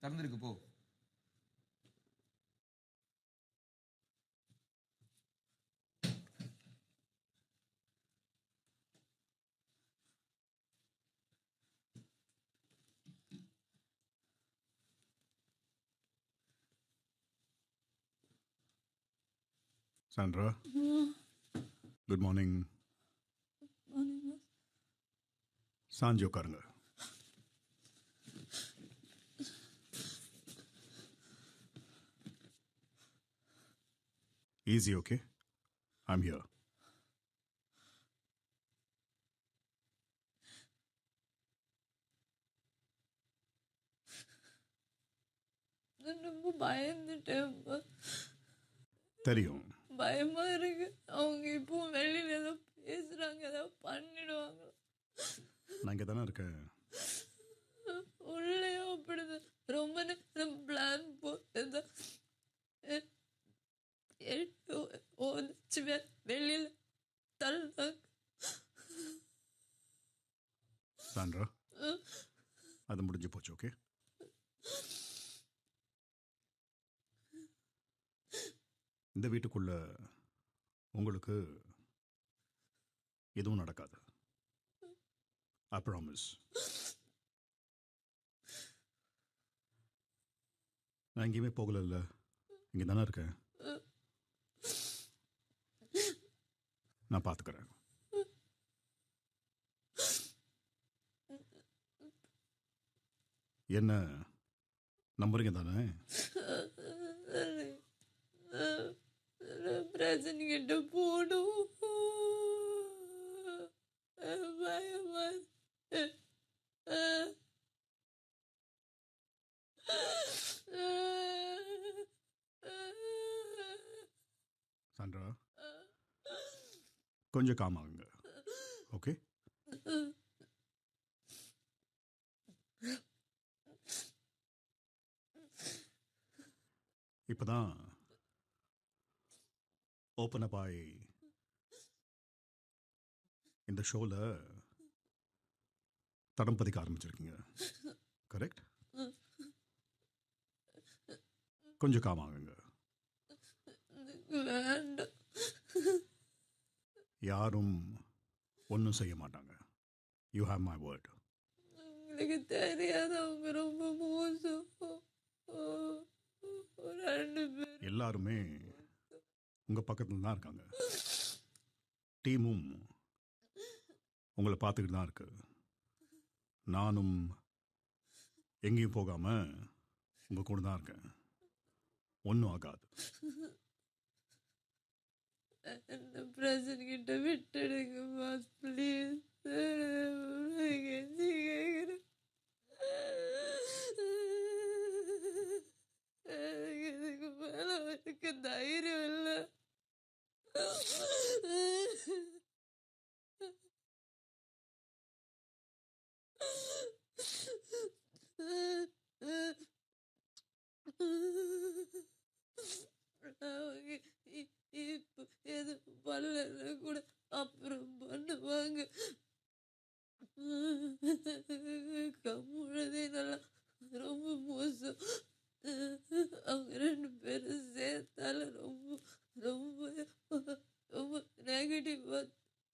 திறந்திருக்கு போ. Sandra, good morning. சாஞ்சி உட்காருங்க. Easy, okay? I'm here. ரொம்ப பயந்துட்டேன். தெரியும். பயமா இருக்கு. அவங்க இப்போ வெளியில ஏதோ பேசுறாங்க, ஏதோ பண்ணிடுவாங்க. நான் இங்கே தானே இருக்கேன். உள்ளேயும் அப்படிதான் ரொம்ப நேரம் பிளான் போட்டு வெளியில தள்ளாங்க. சாண்ட்ரா, அது முடிஞ்சு போச்சு, ஓகே? இந்த வீட்டுக்குள்ள உங்களுக்கு எதுவும் நடக்காது. I promise. நான் எங்கேயுமே போகல, இங்கே தானே இருக்கேன். நான் பார்த்துக்கிறேன். என்ன நம்புறீங்க தானே? பிரசன் கிட்ட போடும் பயமா. சாண்ட்ரா, கொஞ்சம் காமாகுங்க, ஓகே? இப்போதான் ஓப்பன் அப் ஆகி இந்த ஷோவில் தடம் பதிக்க ஆரம்பிச்சிருக்கீங்க, கரெக்ட்? கொஞ்சம் காமாகுங்க. வேண்டாம். யாரும் ஒன்றும் செய்ய மாட்டாங்க. You have my word. உங்களுக்கு தெரியாத அவங்க ரொம்ப மோசம். ரெண்டு பேர் எல்லாருமே உங்கள் பக்கத்தில் தான் இருக்காங்க. டீமும் உங்களை பார்த்துக்கிட்டு தான் இருக்கு. நானும் எங்கேயும் போகாமல் உங்கள் கூட தான் இருக்கேன். ஒன்றும் ஆகாது. அந்த பிரசன் கிட்ட விட்டுடுங்க பாஸ், ப்ளீஸ். கேட்குறேன். இதுக்கு மேல எனக்கு தைரியம் இல்லை. இப்போ எது பண்ணல கூட அப்புறம் பண்ணுவாங்க. கம்முழதே நல்லா ரொம்ப மோசம். அவங்க ரெண்டு பேரும் சேர்த்தால ரொம்ப ரொம்ப ரொம்ப நெகட்டிவா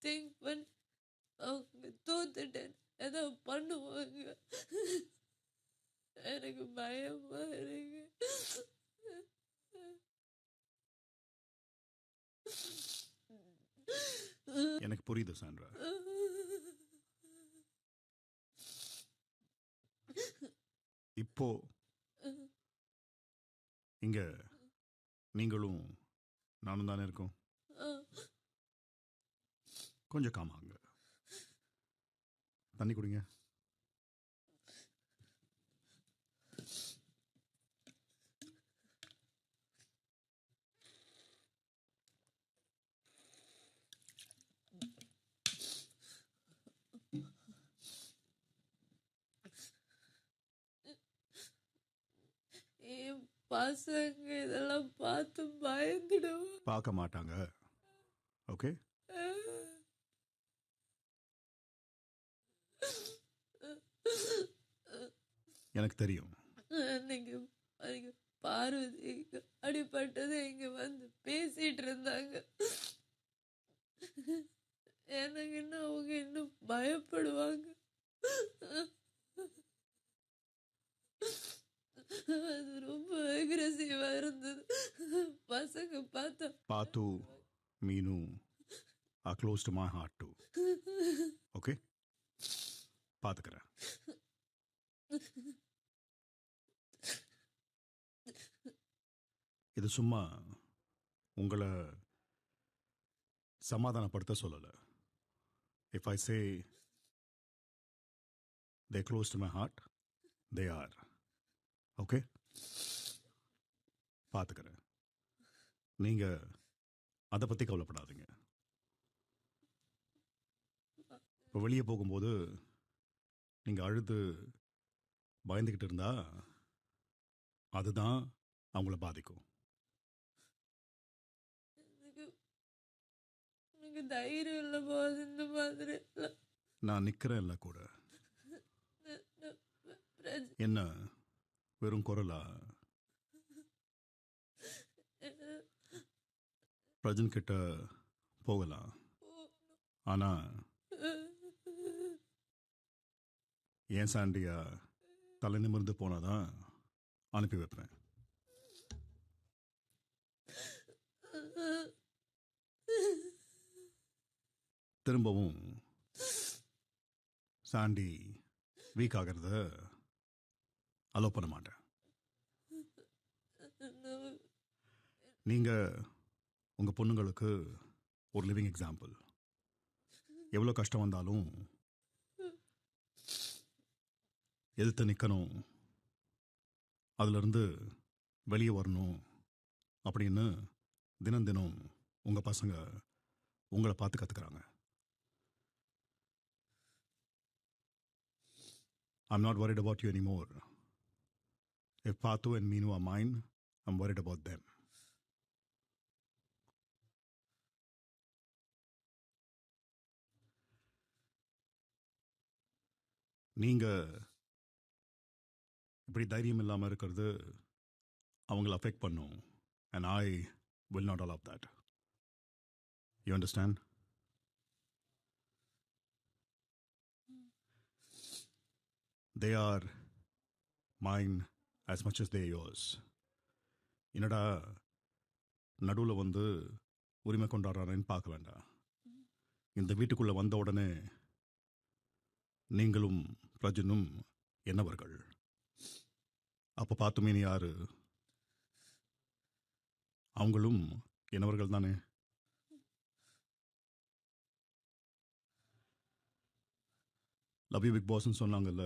திங்க் பண்ணி அவங்க தோத்துட்டேன் ஏதோ பண்ணுவாங்க. எனக்கு பயமா இருக்கு. எனக்கு புரியுது சாண்ட்ரா. இப்போ இங்க நீங்களும் நானும் தானே இருக்கோம். கொஞ்சம் காமாங்க. தண்ணி குடிங்க. என் பசங்க இதெல்லாம் பார்த்து பயந்துடுவோம். பார்க்க மாட்டாங்க, ஓகே? எனக்கு தெரியும். நீங்க அவங்க பார்வதிக்கு அடிபட்டது இங்க வந்து பேசிட்டு இருந்தாங்க. எனக்கு இன்னும் அவங்க இன்னும் பயப்படுவாங்க. அது ரொம்ப அக்ரெசிவா இருந்தது. பசங்க பார்த்தா Patu, Meenu are close to my heart too. Okay? பார்த்துக்கிறேன். இது சும்மா உங்களை சமாதானப்படுத்த சொல்லலை. If I say they're close to my heart, they are. Okay? பார்த்துக்கிறேன். நீங்கள் அதை பற்றி கவலைப்படாதீங்க. இப்போ வெளியே போகும்போது நீங்கள் அழுது பயந்துக்கிட்டு இருந்தா அதுதான் அவங்கள பாதிக்கும். எனக்கு தைரியம் இல்லை போது இந்த மாதிரி எல்லாம். நான் நிற்கிறேன்ல கூட. என்ன வெறும் குரலா? பிரஜன் கிட்ட போகலாம், ஆனால் ஏன் சாண்டியா தலை நிமிர்ந்து போனாதான் அனுப்பி வைப்பேன். திரும்பவும் சாண்டி வீக் ஆகிறத அலோ பண்ண மாட்டேன். நீங்கள் உங்கள் பொண்ணுங்களுக்கு ஒரு லிவிங் எக்ஸாம்பிள். எவ்வளோ கஷ்டம் வந்தாலும் எதிர்த்து நிற்கணும், அதிலிருந்து வெளியே வரணும் அப்படின்னு தினம் தினம் உங்கள் பசங்க உங்களை பார்த்து கற்றுக்குறாங்க. I'm not worried about you anymore. If Patu and Meenu are mine, I'm worried about them. நீங்கள் இப்படி தைரியம் இல்லாமல் இருக்கிறது அவங்கள அஃபெக்ட் பண்ணும். And I will not allow that. You understand? They are mine as much as they are yours. என்னடா நடுவில் வந்து உரிமை கொண்டாடுறானேன்னு பார்க்க வேண்டாம். இந்த வீட்டுக்குள்ளே வந்த உடனே நீங்களும் பிரஜனும் என்னவர்கள். அப்போ பார்த்துமே நீ யாரு? அவங்களும் என்னவர்கள் தானே. லவ் யூ பிக் பாஸ்ன்னு சொன்னாங்கல்ல,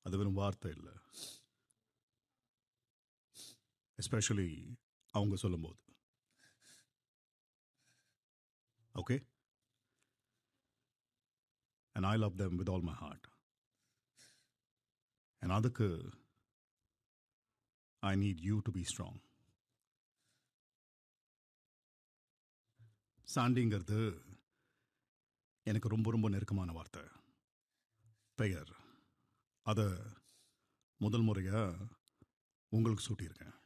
அது வெறும் வார்த்தை இல்லை, எஸ்பெஷலி அவங்க சொல்லும்போது. Okay? And I love them with all my heart. And அதுக்கு I need you to be strong. சாண்டிங்கிறது எனக்கு ரொம்ப ரொம்ப நெருக்கமான வார்த்தை. பெயர் அதை முதல் முறையாக உங்களுக்கு சூட்டியிருக்கேன்.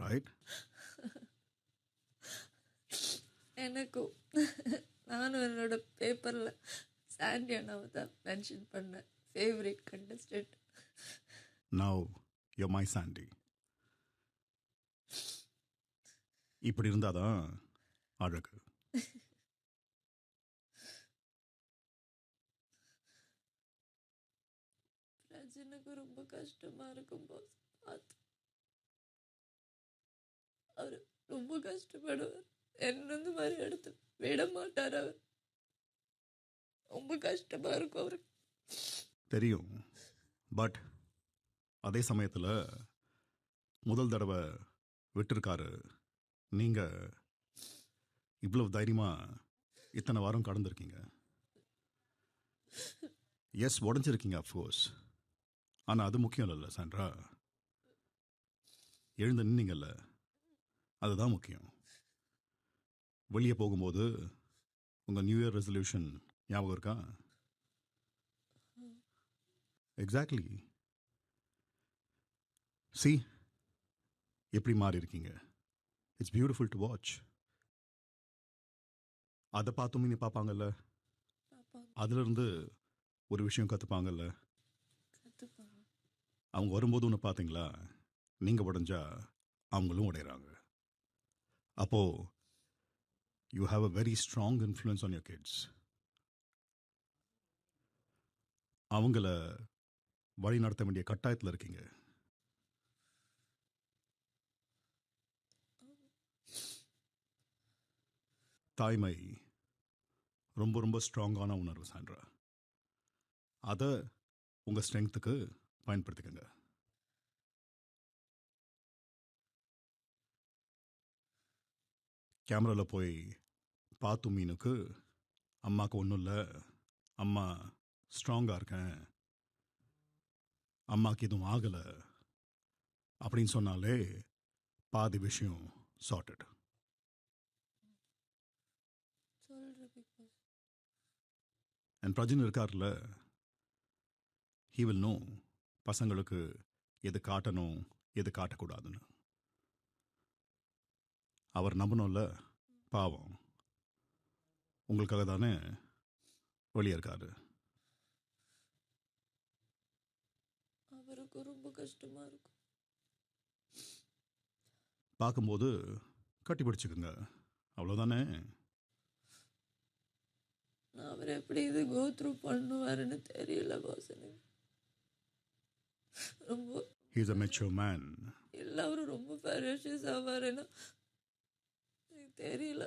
ரைட்? எனக்கும் நானும் என்னோட பேப்பரில் சாண்டி அண்ணாவை தான் மென்ஷன் பண்ணேன் favourite contestant. Now you're my Sandy. இப்படி இருந்தாதான் அழகு. பிரஜனுக்கு ரொம்ப கஷ்டமா இருக்கும் போது பார்த்து அவர் ரொம்ப கஷ்டப்படுவார். என்ன இந்த மாதிரி எடுத்து விட மாட்டார். அவர் ரொம்ப கஷ்டமா இருக்கும் அவருக்கு. தெரியும். பட் அதே சமயத்தில் முதல் தடவை விட்டுருக்காரு. நீங்கள் இவ்வளவு தைரியமாக இத்தனை வாரம் கடந்திருக்கீங்க. S, உடஞ்சிருக்கீங்க of course. ஆனால் அது முக்கியம் இல்லைல்ல சாண்ட்ரா. எழுந்து நின்னீங்கல்ல, அதுதான் முக்கியம். வெளியே போகும்போது உங்கள் நியூ இயர் ரெசல்யூஷன் ஞாபகம் இருக்கா? எக்ஸாக்ட்லி. சி எப்படி மாறி இருக்கீங்க. It's beautiful to watch. அதை பார்த்தும் மீனி பார்ப்பாங்கல்ல, பாப்பாங்க, அதுலேருந்து ஒரு விஷயம் கற்றுப்பாங்கல்ல. கற்றுப்பாங்க. அவங்க வரும்போது ஒன்று பார்த்தீங்களா, நீங்கள் உடஞ்சா அவங்களும் உடையிறாங்க. அப்போது you have a very strong influence on your kids. அவங்கள வழி நடத்த வேண்டிய கட்டாயத்தில் இருக்கீங்க. தாய்மை ரொம்ப ரொம்ப ஸ்ட்ராங்கான உணர்வு சாண்ட்ரா. அதை உங்கள் ஸ்ட்ரென்த்துக்கு பயன்படுத்திக்கங்க. கேமராவில் போய் பார்த்து மீனுக்கு அம்மாவுக்கு ஒன்றும் இல்லை, அம்மா ஸ்ட்ராங்காக இருக்கேன், அம்மாவுக்கு எதுவும் ஆகலை அப்படின்னு சொன்னாலே பாதி விஷயம் சார்ட்டட். சொல்கிறேன் பிக் பாஸ். அண்ட் பிரஜன் இருக்கார்ல, ஹீ வில் நோ பசங்களுக்கு எது காட்டணும் எது காட்டக்கூடாதுன்னு. அவர் நம்பணும்ல, பாவம் உங்களுக்காக தானே வெளியே இருக்காரு. அவருக்கு ரொம்ப கஷ்டமாக இருக்கும். பார்க்கும்போது கட்டி பிடிச்சிக்குங்க, அவ்வளோதானே. நான் அவர் எப்படி இது கோ த்ரூ பண்ணுவாருன்னு தெரியல பாஸ். எனக்கு ரொம்ப he is a mature man. எல்லாரும் ரொம்ப ஃபெரோஷியஸ் ஆவாருன்னா எனக்கு தெரியல.